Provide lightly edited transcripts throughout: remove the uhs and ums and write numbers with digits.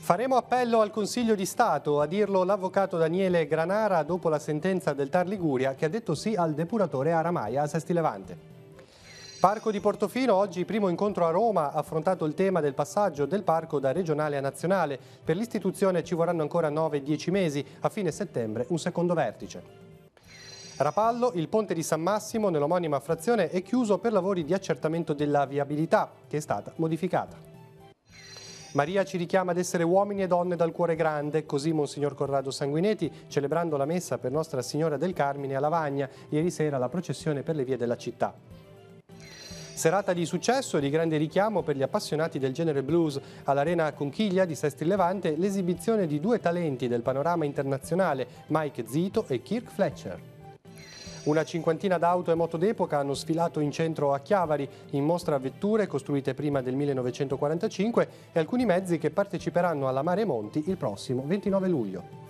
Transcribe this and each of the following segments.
Faremo appello al Consiglio di Stato, a dirlo l'avvocato Daniele Granara dopo la sentenza del TAR Liguria che ha detto sì al depuratore a Ramaia a Sesti Levante. Parco di Portofino, oggi primo incontro a Roma, ha affrontato il tema del passaggio del parco da regionale a nazionale. Per l'istituzione ci vorranno ancora 9-10 mesi, a fine settembre un secondo vertice. Rapallo, il ponte di San Massimo nell'omonima frazione è chiuso per lavori di accertamento della viabilità, che è stata modificata. Maria ci richiama ad essere uomini e donne dal cuore grande, così Monsignor Corrado Sanguinetti, celebrando la messa per Nostra Signora del Carmine a Lavagna, ieri sera la processione per le vie della città. Serata di successo e di grande richiamo per gli appassionati del genere blues. All'Arena Conchiglia di Sesti Levante l'esibizione di due talenti del panorama internazionale, Mike Zito e Kirk Fletcher. Una cinquantina d'auto e moto d'epoca hanno sfilato in centro a Chiavari, in mostra vetture costruite prima del 1945 e alcuni mezzi che parteciperanno alla Mare Monti il prossimo 29 luglio.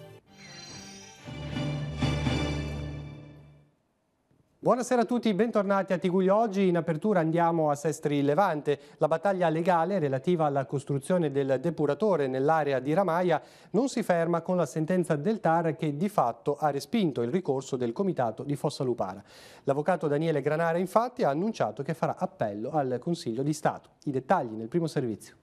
Buonasera a tutti, bentornati a Tiguglio Oggi. In apertura andiamo a Sestri Levante. La battaglia legale relativa alla costruzione del depuratore nell'area di Ramaia non si ferma con la sentenza del TAR che di fatto ha respinto il ricorso del comitato di Fossalupara. L'avvocato Daniele Granara infatti ha annunciato che farà appello al Consiglio di Stato. I dettagli nel primo servizio.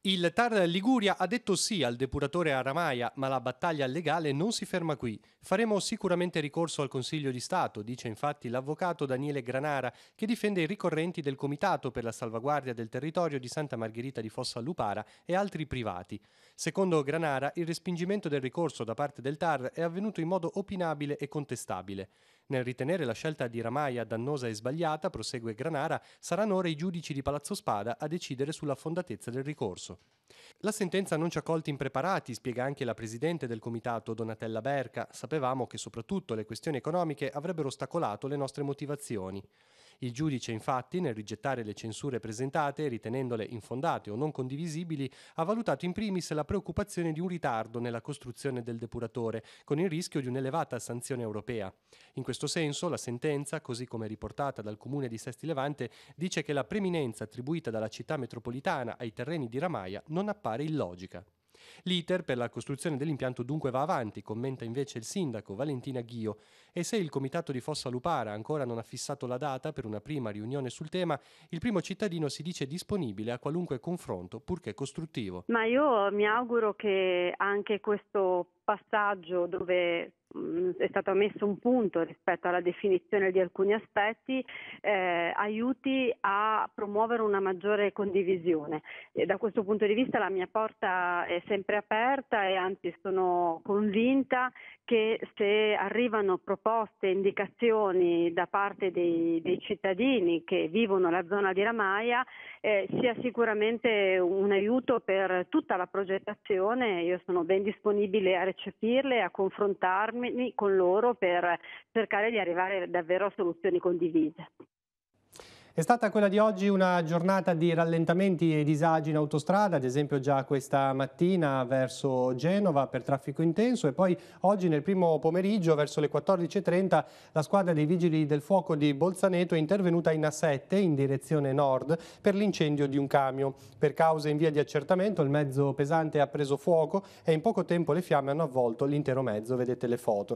Il TAR Liguria ha detto sì al depuratore a Ramaia, ma la battaglia legale non si ferma qui. Faremo sicuramente ricorso al Consiglio di Stato, dice infatti l'avvocato Daniele Granara, che difende i ricorrenti del Comitato per la salvaguardia del territorio di Santa Margherita di Fossalupara e altri privati. Secondo Granara, il respingimento del ricorso da parte del TAR è avvenuto in modo opinabile e contestabile. Nel ritenere la scelta di Ramaia dannosa e sbagliata, prosegue Granara, saranno ora i giudici di Palazzo Spada a decidere sulla fondatezza del ricorso. La sentenza non ci ha colti impreparati, spiega anche la presidente del comitato Donatella Berca. Sapevamo che soprattutto le questioni economiche avrebbero ostacolato le nostre motivazioni. Il giudice, infatti, nel rigettare le censure presentate, ritenendole infondate o non condivisibili, ha valutato in primis la preoccupazione di un ritardo nella costruzione del depuratore, con il rischio di un'elevata sanzione europea. In questo senso, la sentenza, così come riportata dal comune di Sesti Levante, dice che la preminenza attribuita dalla città metropolitana ai terreni di Ramaia non appare illogica. L'iter per la costruzione dell'impianto dunque va avanti, commenta invece il sindaco Valentina Ghio, e se il comitato di Fossalupara ancora non ha fissato la data per una prima riunione sul tema, il primo cittadino si dice disponibile a qualunque confronto, purché costruttivo. Ma io mi auguro che anche questo passaggio dove è stato messo un punto rispetto alla definizione di alcuni aspetti aiuti a promuovere una maggiore condivisione. E da questo punto di vista la mia porta è sempre aperta e anzi sono convinta che se arrivano proposte, indicazioni da parte dei cittadini che vivono la zona di Ramaia sia sicuramente un aiuto per tutta la progettazione. Io sono ben disponibile a recepirle, a confrontarmi con loro per cercare di arrivare davvero a soluzioni condivise. È stata quella di oggi una giornata di rallentamenti e disagi in autostrada, ad esempio già questa mattina verso Genova per traffico intenso e poi oggi nel primo pomeriggio verso le 14:30 la squadra dei Vigili del Fuoco di Bolzaneto è intervenuta in A7 in direzione nord per l'incendio di un camion. Per cause in via di accertamento il mezzo pesante ha preso fuoco e in poco tempo le fiamme hanno avvolto l'intero mezzo, vedete le foto.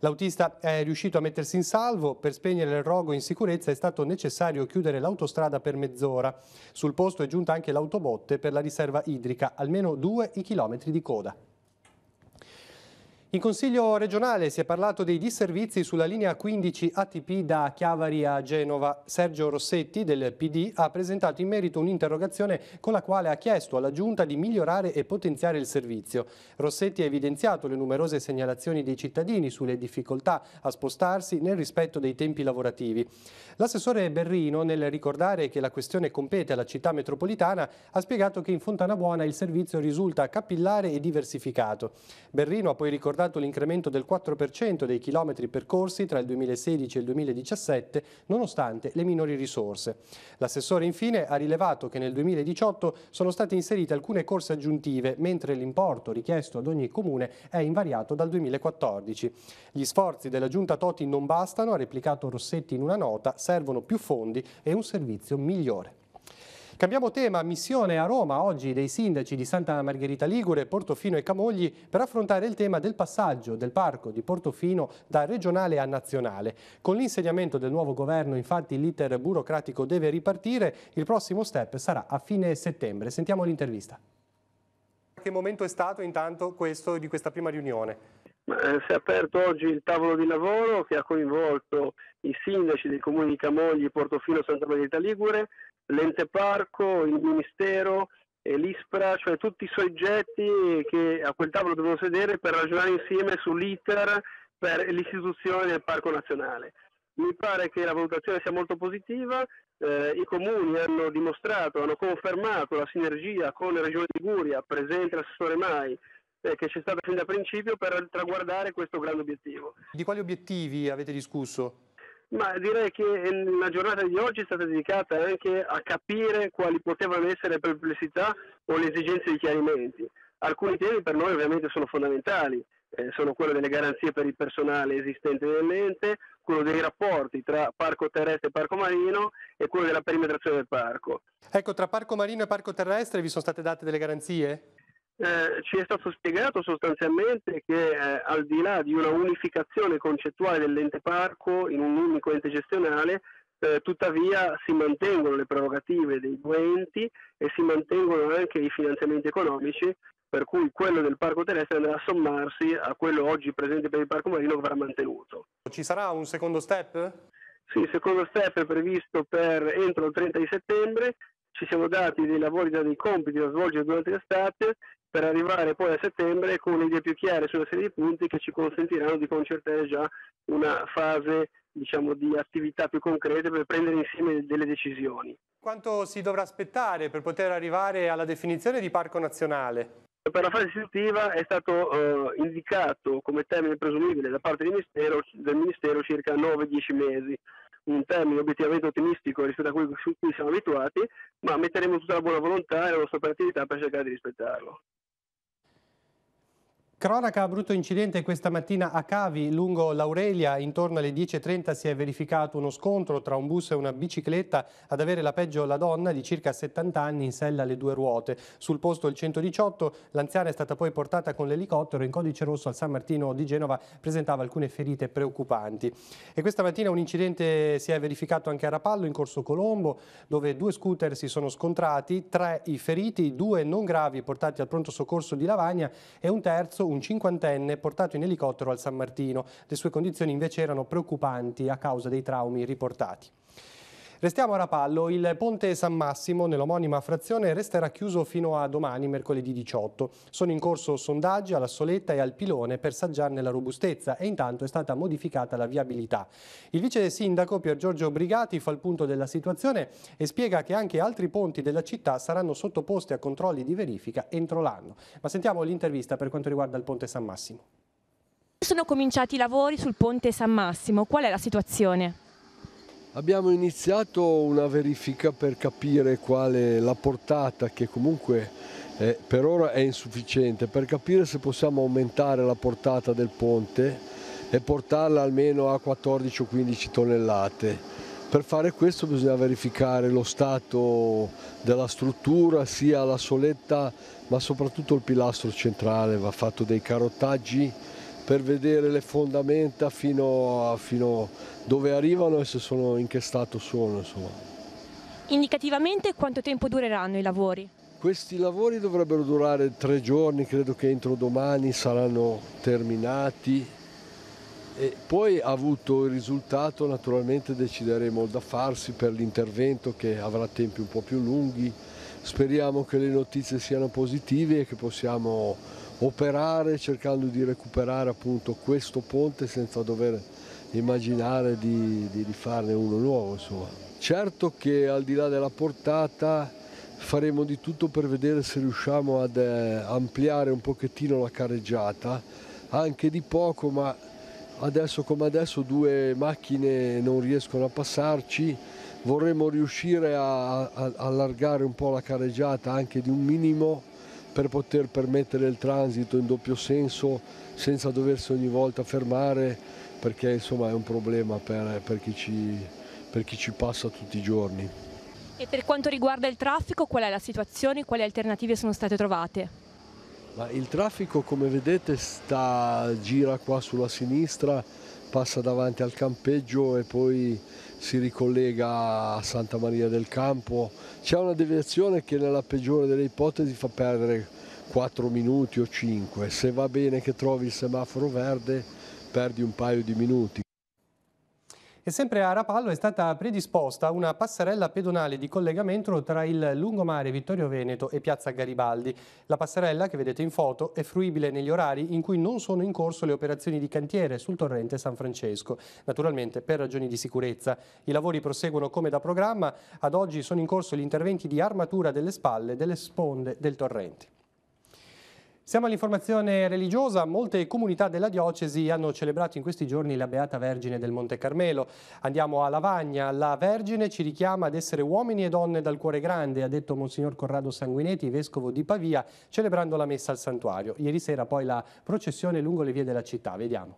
L'autista è riuscito a mettersi in salvo, per spegnere il rogo in sicurezza è stato necessario chiudere l'autostrada per mezz'ora. Sul posto è giunta anche l'autobotte per la riserva idrica, almeno 2 i chilometri di coda. In Consiglio regionale si è parlato dei disservizi sulla linea 15 ATP da Chiavari a Genova. Sergio Rossetti del PD ha presentato in merito un'interrogazione con la quale ha chiesto alla Giunta di migliorare e potenziare il servizio. Rossetti ha evidenziato le numerose segnalazioni dei cittadini sulle difficoltà a spostarsi nel rispetto dei tempi lavorativi. L'assessore Berrino, nel ricordare che la questione compete alla città metropolitana, ha spiegato che in Fontanabuona il servizio risulta capillare e diversificato. Berrino ha poi ricordato l'incremento del 4% dei chilometri percorsi tra il 2016 e il 2017, nonostante le minori risorse. L'assessore infine ha rilevato che nel 2018 sono state inserite alcune corse aggiuntive, mentre l'importo richiesto ad ogni comune è invariato dal 2014. Gli sforzi della Giunta Toti non bastano, ha replicato Rossetti in una nota, servono più fondi e un servizio migliore. Cambiamo tema, missione a Roma oggi dei sindaci di Santa Margherita Ligure, Portofino e Camogli per affrontare il tema del passaggio del parco di Portofino da regionale a nazionale. Con l'insediamento del nuovo governo infatti l'iter burocratico deve ripartire, il prossimo step sarà a fine settembre. Sentiamo l'intervista. Che momento è stato intanto questo di questa prima riunione? Si è aperto oggi il tavolo di lavoro che ha coinvolto i sindaci dei comuni di Camogli, Portofino e Santa Margherita Ligure, l'ente parco, il ministero e l'ISPRA, cioè tutti i soggetti che a quel tavolo devono sedere per ragionare insieme sull'iter per l'istituzione del parco nazionale. Mi pare che la valutazione sia molto positiva, i comuni hanno dimostrato, hanno confermato la sinergia con la Regione Liguria, presente l'assessore Mai, che c'è stata fin da principio per traguardare questo grande obiettivo. Di quali obiettivi avete discusso? Ma direi che la giornata di oggi è stata dedicata anche a capire quali potevano essere le perplessità o le esigenze di chiarimenti. Alcuni temi per noi ovviamente sono fondamentali, sono quello delle garanzie per il personale esistente nell'ente, quello dei rapporti tra parco terrestre e parco marino e quello della perimetrazione del parco. Ecco, tra parco marino e parco terrestre vi sono state date delle garanzie? Ci è stato spiegato sostanzialmente che al di là di una unificazione concettuale dell'ente parco in un unico ente gestionale, tuttavia si mantengono le prerogative dei due enti e si mantengono anche i finanziamenti economici, per cui quello del parco terrestre andrà a sommarsi a quello oggi presente per il parco marino che verrà mantenuto. Ci sarà un secondo step? Sì, il secondo step è previsto per entro il 30 di settembre, ci siamo dati dei lavori, dei compiti da svolgere durante l'estate, per arrivare poi a settembre con idee più chiare su una serie di punti che ci consentiranno di concertare già una fase, diciamo, di attività più concrete per prendere insieme delle decisioni. Quanto si dovrà aspettare per poter arrivare alla definizione di parco nazionale? Per la fase istitutiva è stato indicato come termine presumibile da parte del Ministero circa 9-10 mesi. Un termine obiettivamente ottimistico rispetto a quello su cui siamo abituati, ma metteremo tutta la buona volontà e la nostra operatività per cercare di rispettarlo. Cronaca, brutto incidente questa mattina a Cavi, lungo l'Aurelia. Intorno alle 10:30 si è verificato uno scontro tra un bus e una bicicletta. Ad avere la peggio la donna di circa 70 anni in sella alle due ruote. Sul posto il 118, l'anziana è stata poi portata con l'elicottero in codice rosso al San Martino di Genova, presentava alcune ferite preoccupanti. E questa mattina un incidente si è verificato anche a Rapallo, in Corso Colombo, dove due scooter si sono scontrati, 3 i feriti, 2 non gravi portati al pronto soccorso di Lavagna e un terzo, un cinquantenne portato in elicottero al San Martino. Le sue condizioni invece erano preoccupanti a causa dei traumi riportati. Restiamo a Rapallo, il ponte San Massimo nell'omonima frazione resterà chiuso fino a domani, mercoledì 18. Sono in corso sondaggi alla Soletta e al Pilone per saggiarne la robustezza e intanto è stata modificata la viabilità. Il vice sindaco Pier Giorgio Brigati fa il punto della situazione e spiega che anche altri ponti della città saranno sottoposti a controlli di verifica entro l'anno. Ma sentiamo l'intervista per quanto riguarda il ponte San Massimo. Sono cominciati i lavori sul ponte San Massimo, qual è la situazione? Abbiamo iniziato una verifica per capire qual è la portata, che comunque per ora è insufficiente, per capire se possiamo aumentare la portata del ponte e portarla almeno a 14 o 15 tonnellate. Per fare questo bisogna verificare lo stato della struttura, sia la soletta ma soprattutto il pilastro centrale, va fatto dei carottaggi per vedere le fondamenta fino dove arrivano e se sono in che stato sono. Insomma. Indicativamente quanto tempo dureranno i lavori? Questi lavori dovrebbero durare 3 giorni, credo che entro domani saranno terminati e poi avuto il risultato naturalmente decideremo da farsi per l'intervento che avrà tempi un po' più lunghi. Speriamo che le notizie siano positive e che possiamo operare cercando di recuperare appunto questo ponte senza dover immaginare di rifarne uno nuovo. Insomma. Certo che al di là della portata faremo di tutto per vedere se riusciamo ad ampliare un pochettino la carreggiata, anche di poco, ma adesso come adesso 2 macchine non riescono a passarci. Vorremmo riuscire a allargare un po' la carreggiata anche di un minimo per poter permettere il transito in doppio senso senza doversi ogni volta fermare, perché insomma è un problema per chi ci passa tutti i giorni. E per quanto riguarda il traffico, qual è la situazione? Quali alternative sono state trovate? Ma il traffico, come vedete, gira qua sulla sinistra, passa davanti al campeggio e poi si ricollega a Santa Maria del Campo. C'è una deviazione che nella peggiore delle ipotesi fa perdere 4 minuti o 5. Se va bene che trovi il semaforo verde, perdi un paio di minuti. E sempre a Rapallo è stata predisposta una passerella pedonale di collegamento tra il lungomare Vittorio Veneto e Piazza Garibaldi. La passerella, che vedete in foto, è fruibile negli orari in cui non sono in corso le operazioni di cantiere sul torrente San Francesco, naturalmente per ragioni di sicurezza. I lavori proseguono come da programma. Ad oggi sono in corso gli interventi di armatura delle spalle delle sponde del torrente. Siamo all'informazione religiosa. Molte comunità della diocesi hanno celebrato in questi giorni la Beata Vergine del Monte Carmelo. Andiamo a Lavagna. La Vergine ci richiama ad essere uomini e donne dal cuore grande, ha detto Monsignor Corrado Sanguinetti, vescovo di Pavia, celebrando la messa al santuario. Ieri sera poi la processione lungo le vie della città. Vediamo.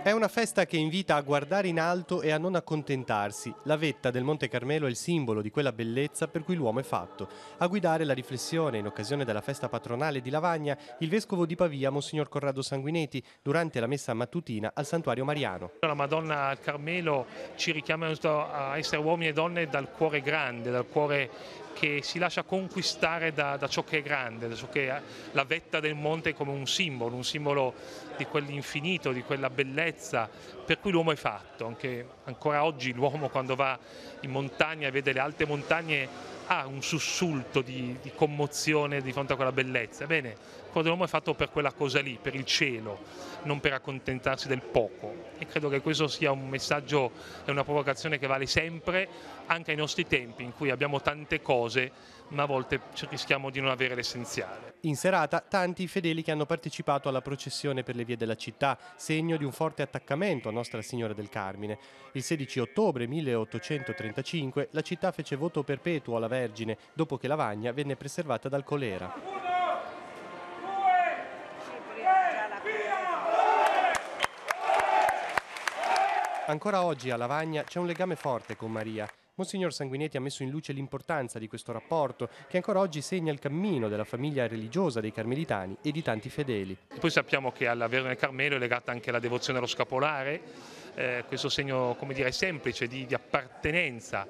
È una festa che invita a guardare in alto e a non accontentarsi. La vetta del Monte Carmelo è il simbolo di quella bellezza per cui l'uomo è fatto. A guidare la riflessione in occasione della festa patronale di Lavagna, il vescovo di Pavia, Monsignor Corrado Sanguinetti, durante la messa mattutina al Santuario Mariano. La Madonna al Carmelo ci richiama a essere uomini e donne dal cuore grande, dal cuore che si lascia conquistare da ciò che è grande, da ciò che è la vetta del monte come un simbolo di quell'infinito, di quella bellezza per cui l'uomo è fatto. Anche ancora oggi l'uomo, quando va in montagna e vede le alte montagne, ha un sussulto di commozione di fronte a quella bellezza. Ebbene, il cuore dell'uomo è fatto per quella cosa lì, per il cielo, non per accontentarsi del poco. E credo che questo sia un messaggio e una provocazione che vale sempre, anche ai nostri tempi, in cui abbiamo tante cose, ma a volte rischiamo di non avere l'essenziale. In serata, tanti fedeli che hanno partecipato alla processione per le vie della città, segno di un forte attaccamento a Nostra Signora del Carmine. Il 16 ottobre 1835 la città fece voto perpetuo alla Vergine, dopo che Lavagna venne preservata dal colera. Ancora oggi a Lavagna c'è un legame forte con Maria. Monsignor Sanguinetti ha messo in luce l'importanza di questo rapporto che ancora oggi segna il cammino della famiglia religiosa dei carmelitani e di tanti fedeli. E poi sappiamo che alla Vergine Carmelo è legata anche la devozione allo scapolare, questo segno, come dire, semplice di appartenenza.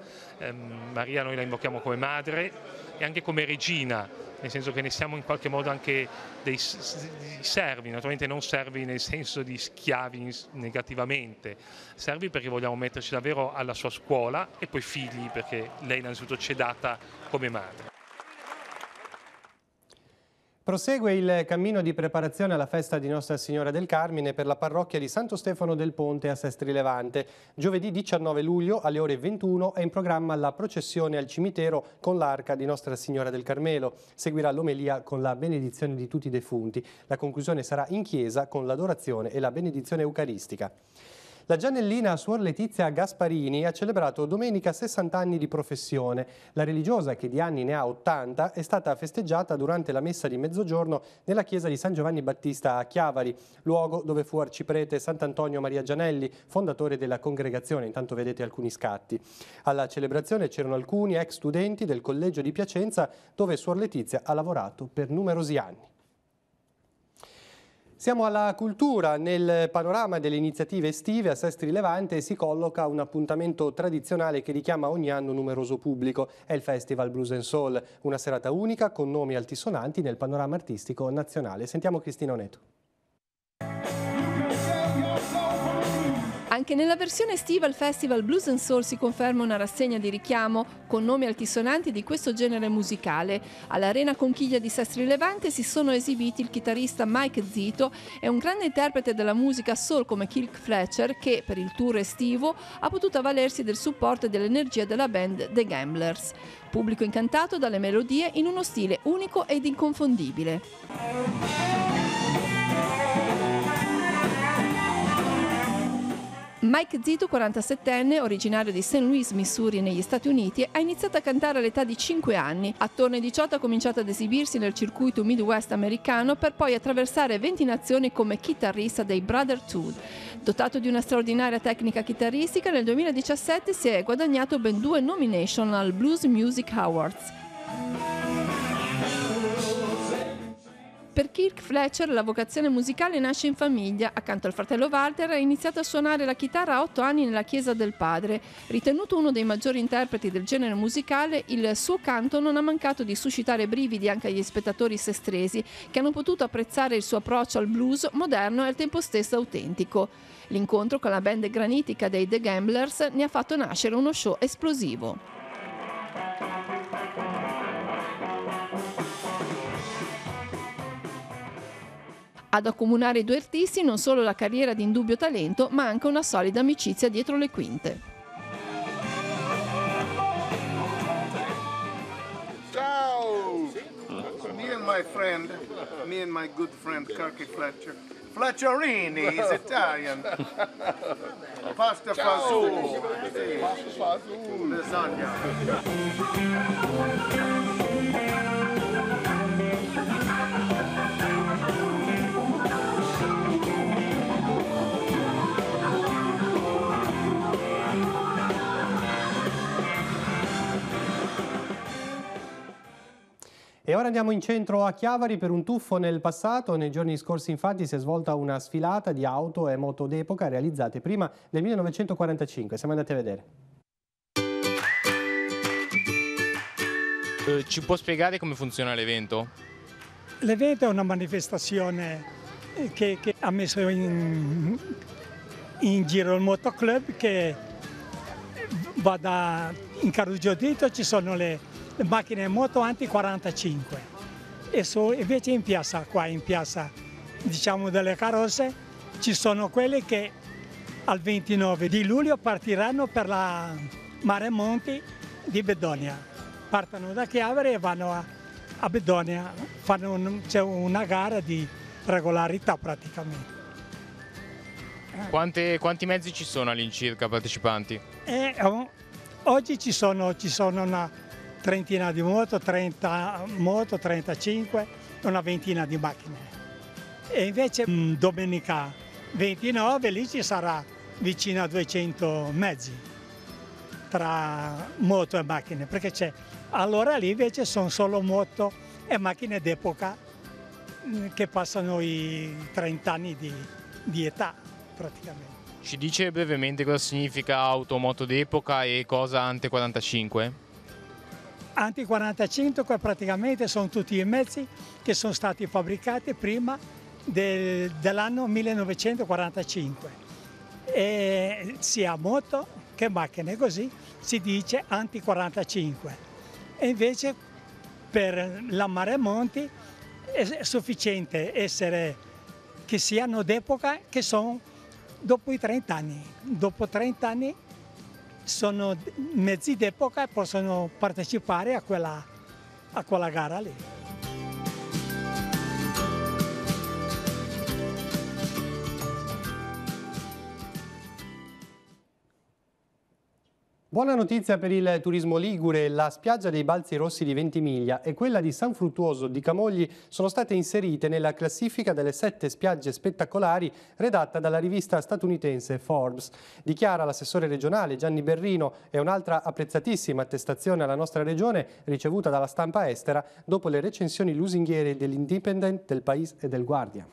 Maria noi la invochiamo come madre e anche come regina, nel senso che ne siamo in qualche modo anche dei servi, naturalmente non servi nel senso di schiavi negativamente, servi perché vogliamo metterci davvero alla sua scuola, e poi figli perché lei innanzitutto ci è data come madre. Prosegue il cammino di preparazione alla festa di Nostra Signora del Carmine per la parrocchia di Santo Stefano del Ponte a Sestri Levante. Giovedì 19 luglio alle ore 21 è in programma la processione al cimitero con l'arca di Nostra Signora del Carmelo. Seguirà l'omelia con la benedizione di tutti i defunti. La conclusione sarà in chiesa con l'adorazione e la benedizione eucaristica. La Giannellina Suor Letizia Gasparini ha celebrato domenica 60 anni di professione. La religiosa, che di anni ne ha 80, è stata festeggiata durante la messa di mezzogiorno nella chiesa di San Giovanni Battista a Chiavari, luogo dove fu arciprete Sant'Antonio Maria Gianelli, fondatore della congregazione. Intanto vedete alcuni scatti. Alla celebrazione c'erano alcuni ex studenti del collegio di Piacenza, dove Suor Letizia ha lavorato per numerosi anni. Siamo alla cultura. Nel panorama delle iniziative estive a Sestri Levante si colloca un appuntamento tradizionale che richiama ogni anno numeroso pubblico. È il Festival Blues and Soul, una serata unica con nomi altisonanti nel panorama artistico nazionale. Sentiamo Cristina Oneto. Anche nella versione estiva il Festival Blues and Soul si conferma una rassegna di richiamo con nomi altisonanti di questo genere musicale. All'Arena Conchiglia di Sestri Levante si sono esibiti il chitarrista Mike Zito e un grande interprete della musica soul come Kirk Fletcher, che per il tour estivo ha potuto avvalersi del supporto e dell'energia della band The Gamblers. Pubblico incantato dalle melodie in uno stile unico ed inconfondibile. Mike Zito, 47enne, originario di St. Louis, Missouri, negli Stati Uniti, ha iniziato a cantare all'età di 5 anni. Attorno ai 18 ha cominciato ad esibirsi nel circuito Midwest americano per poi attraversare 20 nazioni come chitarrista dei Brother Tood. Dotato di una straordinaria tecnica chitarristica, nel 2017 si è guadagnato ben 2 nomination al Blues Music Awards. Per Kirk Fletcher la vocazione musicale nasce in famiglia. Accanto al fratello Walter ha iniziato a suonare la chitarra a 8 anni nella chiesa del padre. Ritenuto uno dei maggiori interpreti del genere musicale, il suo canto non ha mancato di suscitare brividi anche agli spettatori sestresi, che hanno potuto apprezzare il suo approccio al blues moderno e al tempo stesso autentico. L'incontro con la band granitica dei The Gamblers ne ha fatto nascere uno show esplosivo. Ad accomunare i due artisti non solo la carriera di indubbio talento, ma anche una solida amicizia dietro le quinte. Ciao! Me and my good friend Kirky Fletcher. Fletcherini is Italian. Pasta fazool. Lasagna. E ora andiamo in centro a Chiavari per un tuffo nel passato. Nei giorni scorsi infatti si è svolta una sfilata di auto e moto d'epoca realizzate prima del 1945. Siamo andati a vedere. Ci può spiegare come funziona l'evento? L'evento è una manifestazione che ha messo in giro il motoclub, che va in Caruggio ci sono le macchine moto anti 45 e invece in piazza diciamo delle carrozze ci sono quelle che al 29 di luglio partiranno per la Mare Monti di Bedonia, partono da Chiavari e vanno a Bedonia, c'è una gara di regolarità praticamente. Quanti mezzi ci sono all'incirca partecipanti? Oggi ci sono una trentina di moto, 30 moto, 35, una ventina di macchine. E invece domenica 29 lì ci sarà vicino a 200 mezzi tra moto e macchine, perché allora lì invece sono solo moto e macchine d'epoca che passano i 30 anni di età praticamente. Ci dice brevemente cosa significa auto, moto d'epoca e cosa ante 45? Anti 45 praticamente sono tutti i mezzi che sono stati fabbricati prima dell'anno 1945, e sia moto che macchine, così si dice anti 45. E invece per la Mare Monti è sufficiente che siano d'epoca, che sono dopo i 30 anni. Dopo 30 anni sono mezzi d'epoca e possono partecipare a quella gara lì. Buona notizia per il turismo ligure. La spiaggia dei Balzi Rossi di Ventimiglia e quella di San Fruttuoso di Camogli sono state inserite nella classifica delle 7 spiagge spettacolari redatta dalla rivista statunitense Forbes. Dichiara l'assessore regionale Gianni Berrino, e un'altra apprezzatissima attestazione alla nostra regione ricevuta dalla stampa estera dopo le recensioni lusinghiere dell'Independent, del País e del Guardian.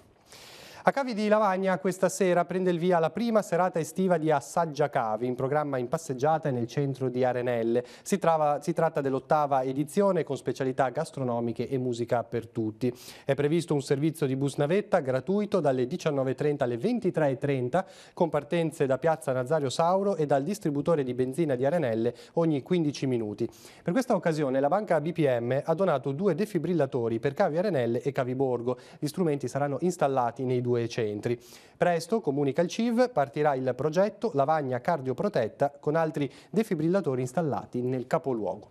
A Cavi di Lavagna questa sera prende il via la prima serata estiva di Assaggia Cavi, in programma in passeggiata nel centro di Arenelle. Si tratta dell'8ª edizione con specialità gastronomiche e musica per tutti. È previsto un servizio di bus navetta gratuito dalle 19:30 alle 23:30 con partenze da Piazza Nazario Sauro e dal distributore di benzina di Arenelle ogni 15 minuti. Per questa occasione la banca BPM ha donato 2 defibrillatori per Cavi Arenelle e Cavi Borgo. Gli strumenti saranno installati nei 2 centri. Presto, comunica il CIV, partirà il progetto Lavagna Cardioprotetta con altri defibrillatori installati nel capoluogo.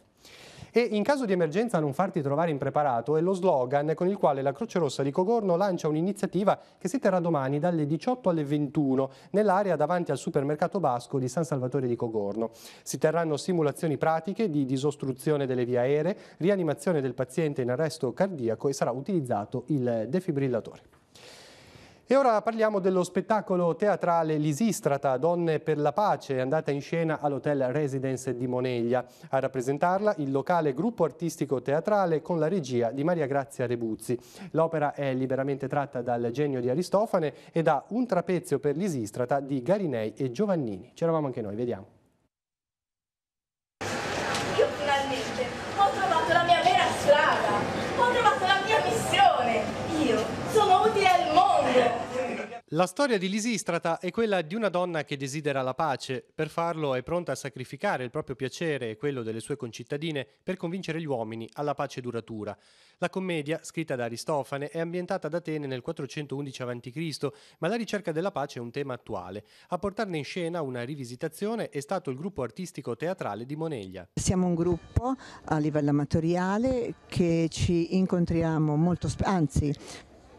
E in caso di emergenza non farti trovare impreparato è lo slogan con il quale la Croce Rossa di Cogorno lancia un'iniziativa che si terrà domani dalle 18 alle 21 nell'area davanti al supermercato Basco di San Salvatore di Cogorno. Si terranno simulazioni pratiche di disostruzione delle vie aeree, rianimazione del paziente in arresto cardiaco e sarà utilizzato il defibrillatore. E ora parliamo dello spettacolo teatrale Lisistrata, Donne per la Pace, è andata in scena all'Hotel Residence di Moneglia. A rappresentarla il locale gruppo artistico teatrale con la regia di Maria Grazia Rebuzzi. L'opera è liberamente tratta dal Genio di Aristofane ed ha un trapezio per Lisistrata di Garinei e Giovannini. C'eravamo anche noi, vediamo. Io finalmente ho trovato la mia vera strada, ho trovato la mia missione. Io sono utile al mondo. La storia di Lisistrata è quella di una donna che desidera la pace. Per farlo è pronta a sacrificare il proprio piacere e quello delle sue concittadine per convincere gli uomini alla pace duratura. La commedia, scritta da Aristofane, è ambientata ad Atene nel 411 a.C., ma la ricerca della pace è un tema attuale. A portarne in scena una rivisitazione è stato il gruppo artistico teatrale di Moneglia. Siamo un gruppo a livello amatoriale che ci incontriamo molto anzi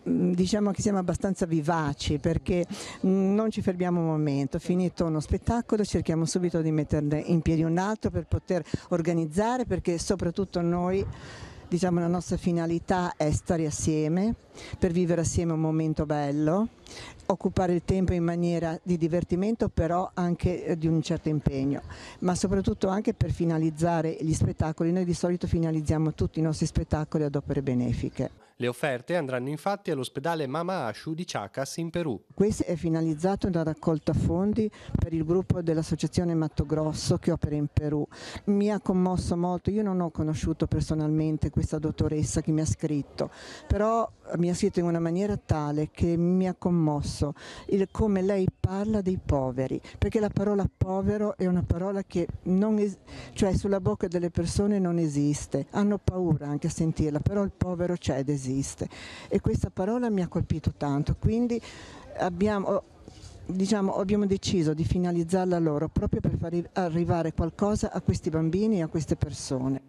diciamo che siamo abbastanza vivaci perché non ci fermiamo un momento, finito uno spettacolo cerchiamo subito di metterne in piedi un altro per poter organizzare, perché soprattutto noi diciamo la nostra finalità è stare assieme, per vivere assieme un momento bello, occupare il tempo in maniera di divertimento però anche di un certo impegno, ma soprattutto anche per finalizzare gli spettacoli. Noi di solito finalizziamo tutti i nostri spettacoli ad opere benefiche. Le offerte andranno infatti all'ospedale Mama Ashu di Chacas in Perù. Questo è finalizzato alla raccolta fondi per il gruppo dell'associazione Matto Grosso che opera in Perù. Mi ha commosso molto, io non ho conosciuto personalmente questa dottoressa che mi ha scritto, però mi ha scritto in una maniera tale che mi ha commosso come lei parla dei poveri, perché la parola povero è una parola che cioè sulla bocca delle persone non esiste, hanno paura anche a sentirla, però il povero c'è ed esiste. E questa parola mi ha colpito tanto, quindi abbiamo deciso di finalizzarla a loro proprio per far arrivare qualcosa a questi bambini e a queste persone.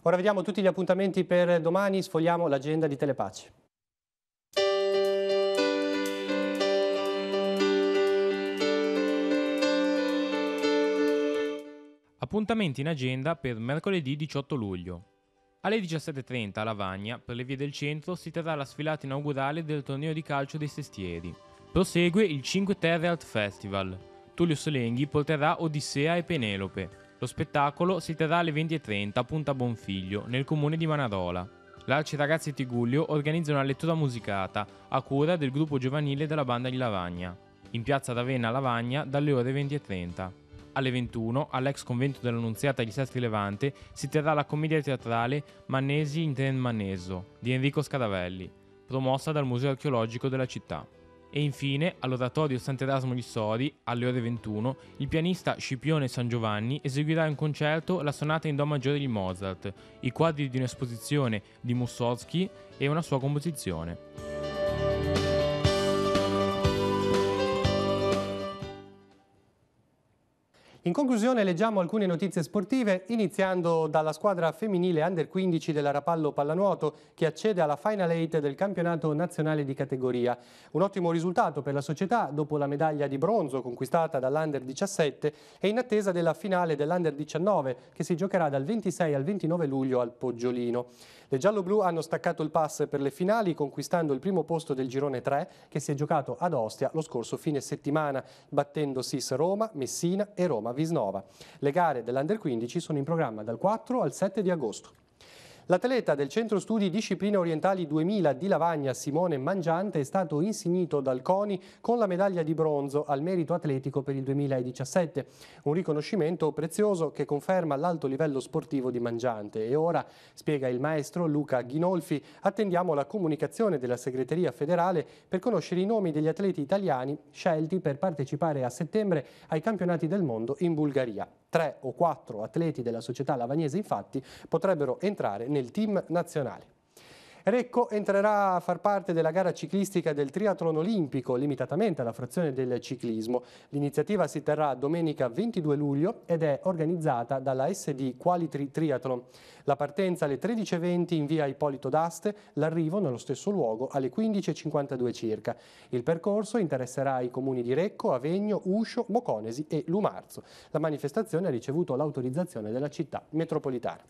Ora vediamo tutti gli appuntamenti per domani, sfogliamo l'agenda di Telepace. Appuntamenti in agenda per mercoledì 18 luglio. Alle 17:30 a Lavagna, per le vie del centro, si terrà la sfilata inaugurale del torneo di calcio dei Sestieri. Prosegue il 5 Terre Art Festival. Tullio Solenghi porterà Odissea e Penelope. Lo spettacolo si terrà alle 20:30 a Punta Bonfiglio, nel comune di Manarola. L'Arci Ragazzi Tigullio organizza una lettura musicata a cura del gruppo giovanile della banda di Lavagna. In piazza Ravenna a Lavagna dalle ore 20:30. Alle 21, all'ex convento dell'Annunziata di Sestri Levante, si terrà la commedia teatrale Mannesi in Ten Manneso di Enrico Scaravelli, promossa dal Museo Archeologico della città. E infine, all'Oratorio Sant'Erasmo di Sori, alle ore 21, il pianista Scipione San Giovanni eseguirà in concerto la sonata in Do maggiore di Mozart, i quadri di un'esposizione di Mussorgsky e una sua composizione. In conclusione leggiamo alcune notizie sportive, iniziando dalla squadra femminile Under 15 della Rapallo Pallanuoto che accede alla Final 8 del campionato nazionale di categoria. Un ottimo risultato per la società dopo la medaglia di bronzo conquistata dall'Under 17 e in attesa della finale dell'Under 19 che si giocherà dal 26 al 29 luglio al Poggiolino. Le gialloblu hanno staccato il pass per le finali conquistando il primo posto del girone 3 che si è giocato ad Ostia lo scorso fine settimana, battendo SIS Roma, Messina e Roma Visnova. Le gare dell'Under 15 sono in programma dal 4 al 7 di agosto. L'atleta del Centro Studi Discipline Orientali 2000 di Lavagna, Simone Mangiante, è stato insignito dal CONI con la medaglia di bronzo al merito atletico per il 2017. Un riconoscimento prezioso che conferma l'alto livello sportivo di Mangiante. E ora, spiega il maestro Luca Ghinolfi, attendiamo la comunicazione della segreteria federale per conoscere i nomi degli atleti italiani scelti per partecipare a settembre ai campionati del mondo in Bulgaria. 3 o 4 atleti della società lavagnese infatti potrebbero entrare nel team nazionale. Recco entrerà a far parte della gara ciclistica del triathlon olimpico, limitatamente alla frazione del ciclismo. L'iniziativa si terrà domenica 22 luglio ed è organizzata dalla SD Qualitri Triathlon. La partenza alle 13:20 in via Ippolito d'Aste, l'arrivo nello stesso luogo alle 15:52 circa. Il percorso interesserà i comuni di Recco, Avegno, Uscio, Moconesi e Lumarzo. La manifestazione ha ricevuto l'autorizzazione della città metropolitana.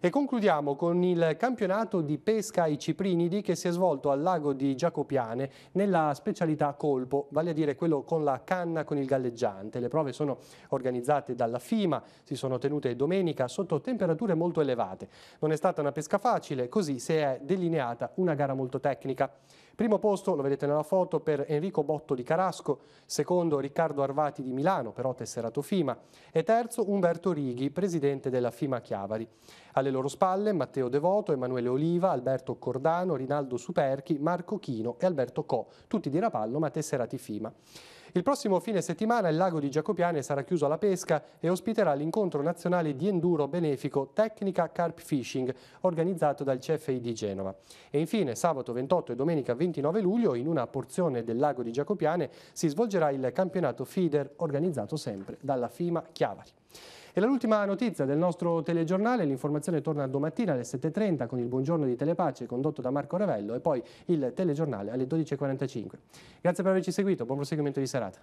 E concludiamo con il campionato di pesca ai ciprinidi che si è svolto al lago di Giacopiane nella specialità colpo, vale a dire quello con la canna con il galleggiante. Le prove sono organizzate dalla FIMA, si sono tenute domenica sotto temperature molto elevate. Non è stata una pesca facile, così si è delineata una gara molto tecnica. Primo posto, lo vedete nella foto, per Enrico Botto di Carasco, secondo Riccardo Arvati di Milano, però tesserato FIMA, e terzo Umberto Righi, presidente della FIMA Chiavari. Alle loro spalle Matteo Devoto, Emanuele Oliva, Alberto Cordano, Rinaldo Superchi, Marco Chino e Alberto Co, tutti di Rapallo ma tesserati FIMA. Il prossimo fine settimana il lago di Giacopiane sarà chiuso alla pesca e ospiterà l'incontro nazionale di enduro benefico Tecnica Carp Fishing, organizzato dal CFI di Genova. E infine sabato 28 e domenica 29 luglio in una porzione del lago di Giacopiane si svolgerà il campionato feeder organizzato sempre dalla FIMA Chiavari. E l'ultima notizia del nostro telegiornale, l'informazione torna domattina alle 7:30 con il Buongiorno di Telepace condotto da Marco Ravello e poi il telegiornale alle 12:45. Grazie per averci seguito, buon proseguimento di serata.